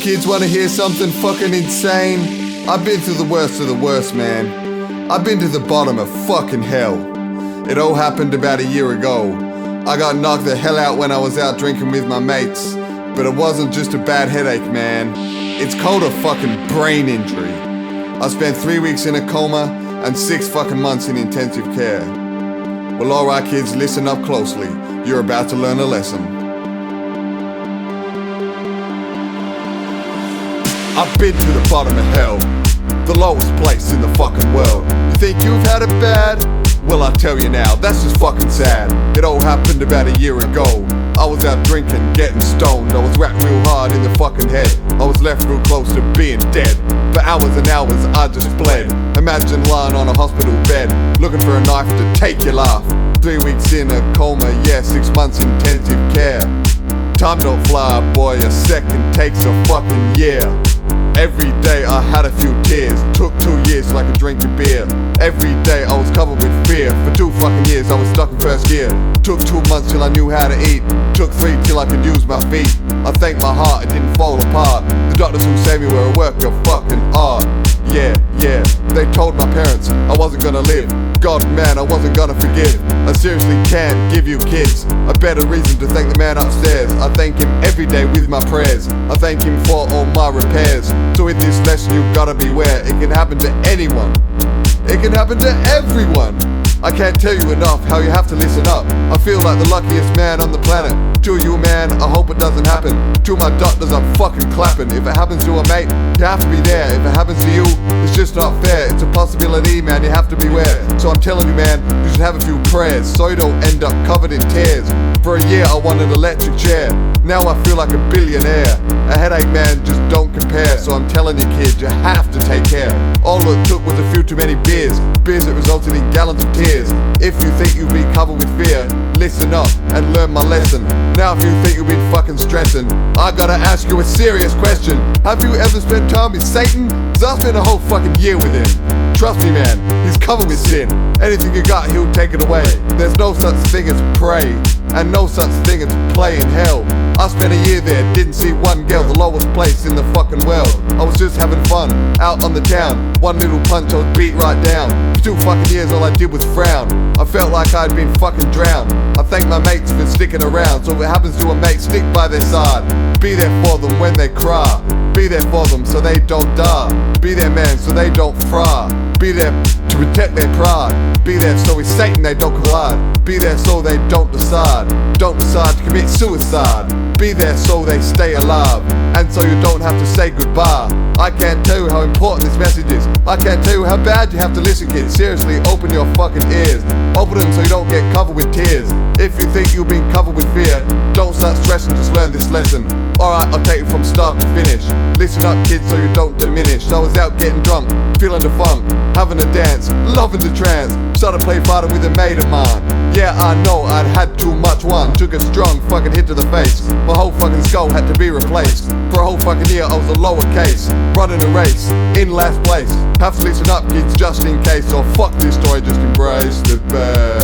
kids wanna hear something fucking insane? I've been through the worst of the worst, man. I've been to the bottom of fucking hell. It all happened about a year ago. I got knocked the hell out when I was out drinking with my mates. But it wasn't just a bad headache, man. It's called a fucking brain injury. I spent 3 weeks in a coma and 6 fucking months in intensive care. Well, alright kids, listen up closely. You're about to learn a lesson. I've been to the bottom of hell, the lowest place in the fucking world. You think you've had it bad? Well, I tell you now, that's just fucking sad. It all happened about a year ago. I was out drinking, getting stoned. I was wrapped real hard in the fucking head. I was left real close to being dead. For hours and hours I just bled. Imagine lying on a hospital bed, looking for a knife to take your life. 3 weeks in a coma, yeah, 6 months intensive care. Time don't fly, boy, a second takes a fucking year. Every day I had a few tears. Took 2 years till I could drink a beer. Every day I was covered with fear. For 2 fucking years I was stuck in first gear. Took 2 months till I knew how to eat. Took 3 till I could use my feet. I thank my heart it didn't fall apart. The doctors who saved me were a work of fucking art. Yeah, they told my parents I wasn't gonna live. God, man, I wasn't gonna forgive. I seriously can't give you kids a better reason to thank the man upstairs. I thank him every day with my prayers. I thank him for all my repairs. So with this lesson you gotta beware. It can happen to anyone. It can happen to everyone. I can't tell you enough how you have to listen up. I feel like the luckiest man on the planet. To you, man, I hope it doesn't happen. To my doctors, I'm fucking clapping. If it happens to a mate, you have to be there. If it happens to you, it's just not fair. It's a possibility, man, you have to beware. So I'm telling you, man, you should have a few prayers so you don't end up covered in tears. For a year I wanted an electric chair. Now I feel like a billionaire. A headache, man, just don't compare. So I'm telling you, kid, you have to take care. All it took was a few too many beers. Beers that resulted in gallons of tears. If you think you've been covered with fear, listen up and learn my lesson. Now if you think you've been fucking stressing, I gotta ask you a serious question. Have you ever spent time with Satan? 'Cause I spent a whole fucking year with him. Trust me, man, he's covered with sin. Anything you got, he'll take it away. There's no such thing as pray, and no such thing as play in hell. I spent a year there, didn't see one girl, the lowest place in the fucking world. I was just having fun, out on the town. One little punch, I was beat right down. For 2 fucking years, all I did was frown. I felt like I'd been fucking drowned. I thank my mates for sticking around. So if it happens to a mate, stick by their side. Be there for them when they cry. Be there for them so they don't die. Be there, man, so they don't fry. Be there to protect their pride. Be there so with Satan they don't collide. Be there so they don't decide to commit suicide. Be there so they stay alive, and so you don't have to say goodbye. I can't tell you how important this message is. I can't tell you how bad you have to listen, kids. Seriously, open your fucking ears. Open them so you don't get covered with tears. If you think you've been covered with fear, don't start stressing, just learn this lesson. Alright, I'll take it from start to finish. Listen up, kids, so you don't diminish. I was out getting drunk, feeling the funk, having a dance, loving the trance. Started play fighting with a mate of mine. Yeah, I know I'd had too much wine. Took a strong fucking hit to the face. My whole fucking skull had to be replaced. For a whole fucking year I was a lowercase, running a race, in last place. Have to listen up, kids, just in case. Or fuck this story, just embrace the bad.